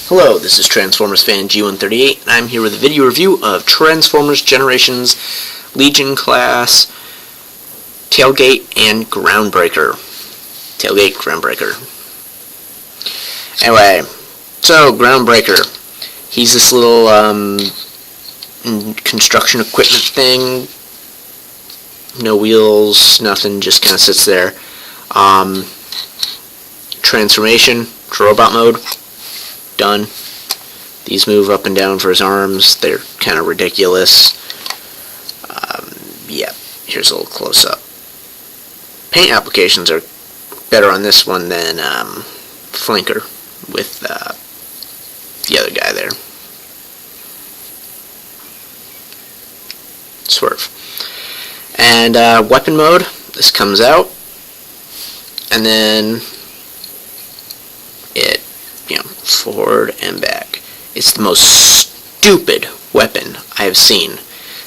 Hello, this is Transformers fan G138, and I'm here with a video review of Transformers Generations, Legion Class, Tailgate, and Groundbreaker. Tailgate, Groundbreaker. Anyway, so Groundbreaker. He's this little construction equipment thing. No wheels, nothing, just kind of sits there. Transformation, robot mode. Done. These move up and down for his arms. They're kind of ridiculous. Yeah, here's a little close-up. Paint applications are better on this one than Flanker with the other guy there. Swerve. And weapon mode, this comes out, and then it, forward and back. It's the most stupid weapon I have seen.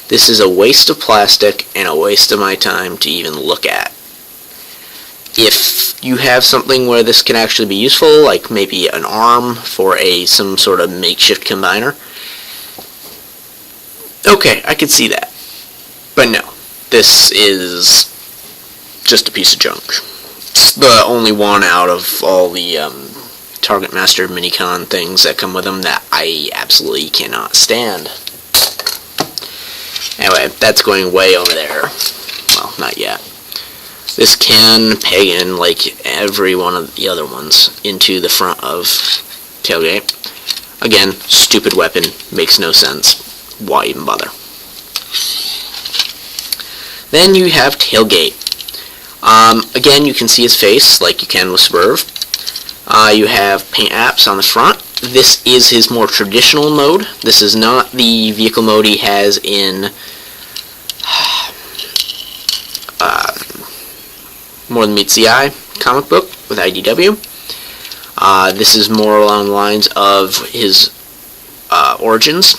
This is a waste of plastic and a waste of my time to even look at. If you have something where this can actually be useful, like maybe an arm for some sort of makeshift combiner, okay, I could see that. But no, this is just a piece of junk. It's the only one out of all the Target Master Minicon things that come with them that I absolutely cannot stand. Anyway, that's going way over there. Well, not yet. This can peg in, like every one of the other ones, into the front of Tailgate. Again, stupid weapon, makes no sense. Why even bother? Then you have Tailgate. Again, you can see his face, like you can with Swerve. You have paint apps on the front. This is his more traditional mode. This is not the vehicle mode he has in More Than Meets the Eye comic book with IDW. This is more along the lines of his origins,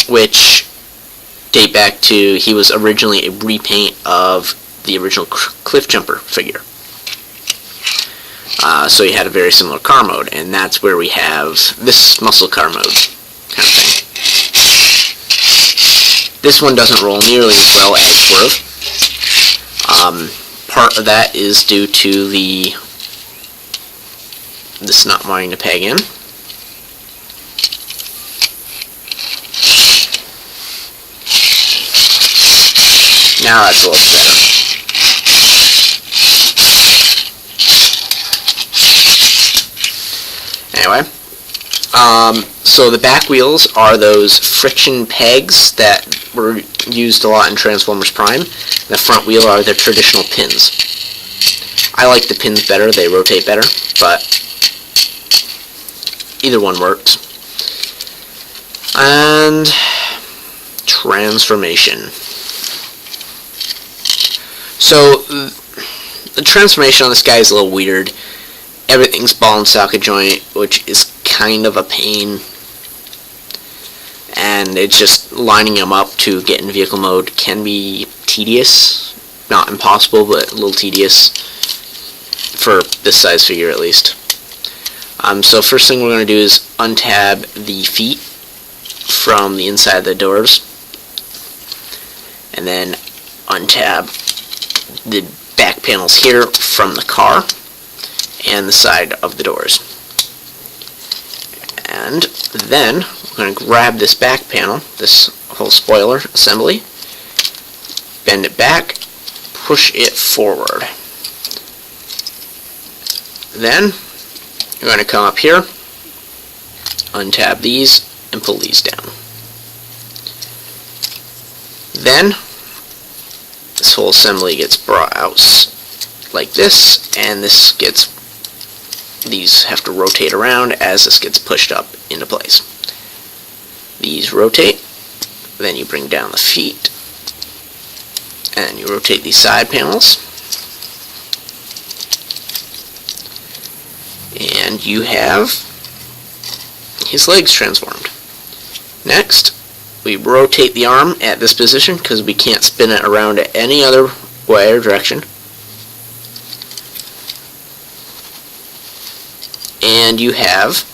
which date back to he was originally a repaint of the original Cliffjumper figure. So he had a very similar car mode, and that's where we have this muscle car mode kind of thing. This one doesn't roll nearly as well as Swerve. Part of that is due to this not wanting to peg in. Now that's a little bit better. Anyway, so the back wheels are those friction pegs that were used a lot in Transformers Prime. The front wheel are their traditional pins. I like the pins better, they rotate better, but either one works. And transformation. So the transformation on this guy is a little weird. Everything's ball and socket joint, which is kind of a pain, and it's just lining them up to get in vehicle mode can be tedious. Not impossible, but a little tedious for this size figure at least. So first thing we're going to do is untab the feet from the inside of the doors, and then untab the back panels here from the car and the side of the doors. And then we're going to grab this back panel, this whole spoiler assembly, bend it back, push it forward. Then you're going to come up here, untab these, and pull these down. Then this whole assembly gets brought out like this, and these have to rotate around as this gets pushed up into place. These rotate, then you bring down the feet, and you rotate these side panels, and you have his legs transformed. Next, we rotate the arm at this position because we can't spin it around any other way or direction. And you have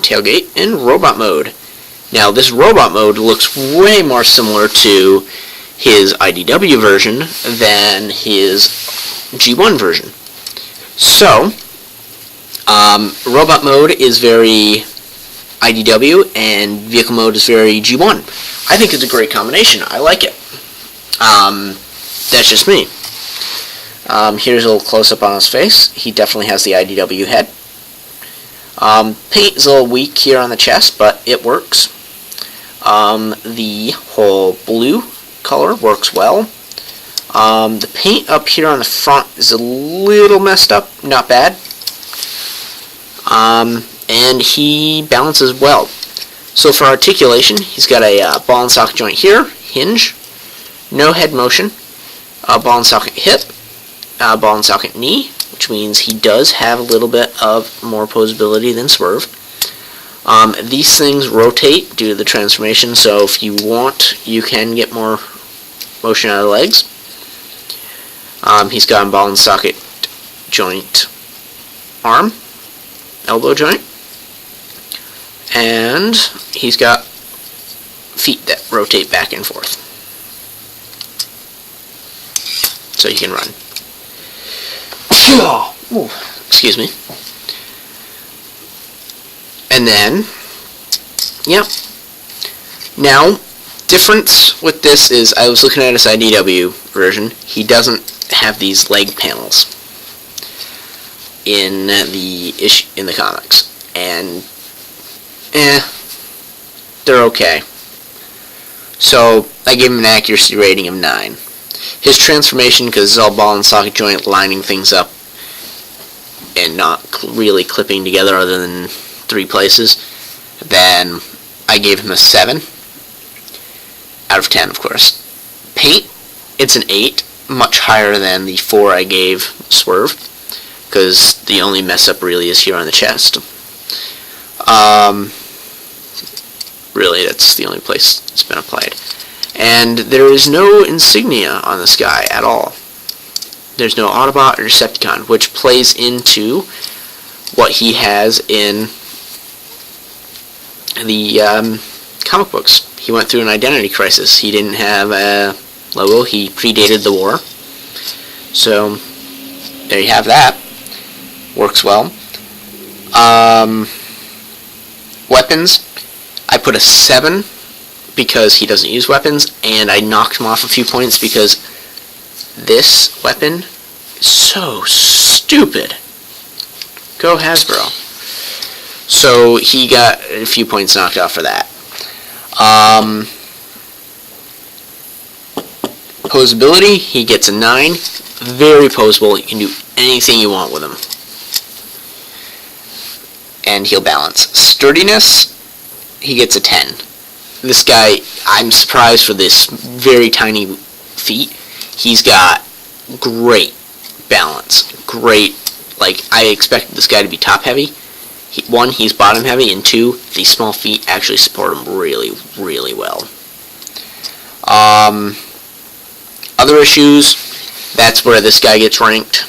Tailgate, and Robot Mode. Now, this Robot Mode looks way more similar to his IDW version than his G1 version. So, Robot Mode is very IDW, and Vehicle Mode is very G1. I think it's a great combination. I like it. That's just me. Here's a little close-up on his face. He definitely has the IDW head. Paint is a little weak here on the chest, but it works. The whole blue color works well. The paint up here on the front is a little messed up, not bad. And he balances well. So for articulation, he's got a ball and socket joint here, hinge, no head motion, a ball and socket hip, a ball and socket knee, which means he does have a little bit of more posability than Swerve. These things rotate due to the transformation, so if you want, you can get more motion out of the legs. He's got a ball and socket joint arm, elbow joint, and he's got feet that rotate back and forth, so he can run. Ooh, excuse me. And then, yep. Now, difference with this is, I was looking at his IDW version. He doesn't have these leg panels in the comics, and they're okay. So I gave him an accuracy rating of 9. His transformation, because it's all ball and socket joint, lining things up and not really clipping together other than 3 places, then I gave him a 7 out of 10, of course. Paint, it's an 8, much higher than the 4 I gave Swerve, because the only mess up really is here on the chest. Really, that's the only place it's been applied. And there is no insignia on this guy at all. There's no Autobot or Decepticon, which plays into what he has in the comic books. He went through an identity crisis. He didn't have a logo. He predated the war. So, there you have that. Works well. Weapons, I put a 7 because he doesn't use weapons, and I knocked him off a few points because this weapon is so stupid. Go Hasbro. So he got a few points knocked off for that. Posability, he gets a 9. Very posable. You can do anything you want with him. And he'll balance. Sturdiness, he gets a 10. This guy, I'm surprised for this very tiny feet. He's got great balance. Great, like, I expected this guy to be top heavy. One, he's bottom heavy, and 2, these small feet actually support him really, really well. Other issues, that's where this guy gets ranked.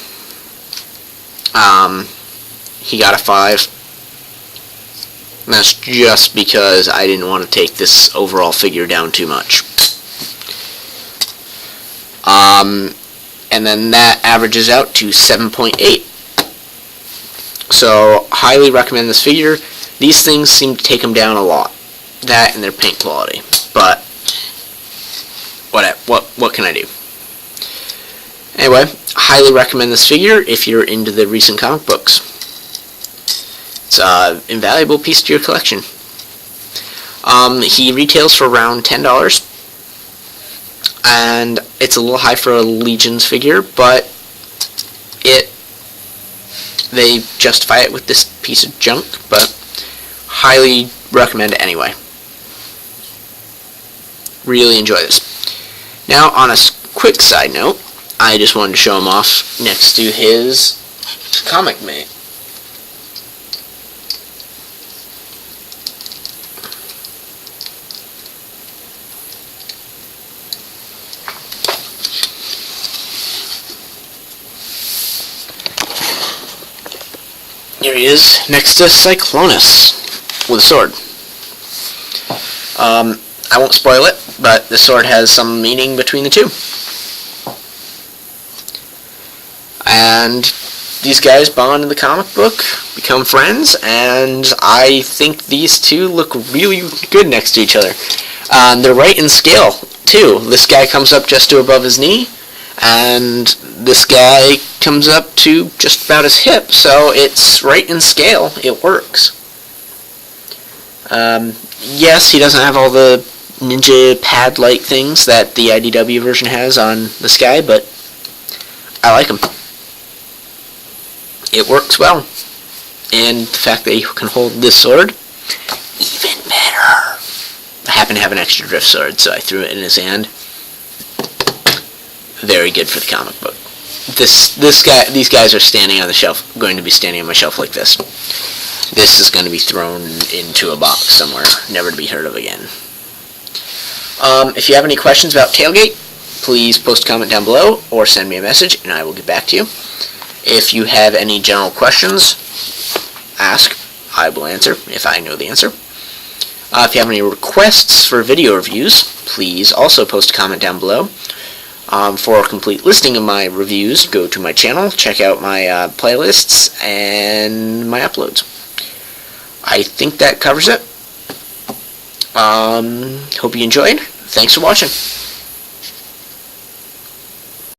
He got a 5. And that's just because I didn't want to take this overall figure down too much. And then that averages out to 7.8. So, highly recommend this figure. These things seem to take them down a lot. That and their paint quality. But, what can I do? Anyway, highly recommend this figure if you're into the recent comic books. It's an invaluable piece to your collection. He retails for around $10. And it's a little high for a Legion's figure, but they justify it with this piece of junk, but highly recommend it anyway. Really enjoy this. Now, on a quick side note, I just wanted to show him off next to his comic mate. Here he is, next to Cyclonus. with a sword. I won't spoil it, but the sword has some meaning between the two. And these guys bond in the comic book, become friends, and I think these two look really good next to each other. They're right in scale, too. This guy comes up just to above his knee, and this guy comes up to just about his hip, so it's right in scale. It works. Yes, he doesn't have all the ninja pad-like things that the IDW version has on this guy, but I like him. It works well. And the fact that he can hold this sword, even better. I happen to have an extra drift sword, so I threw it in his hand. Very good for the comic book. These guys are standing on the shelf, going to be standing on my shelf like this. This is going to be thrown into a box somewhere, never to be heard of again. If you have any questions about Tailgate, please post a comment down below or send me a message and I will get back to you. If you have any general questions, ask. I will answer if I know the answer. If you have any requests for video reviews, please also post a comment down below. For a complete listing of my reviews, go to my channel, check out my playlists and my uploads. I think that covers it. Hope you enjoyed. Thanks for watching.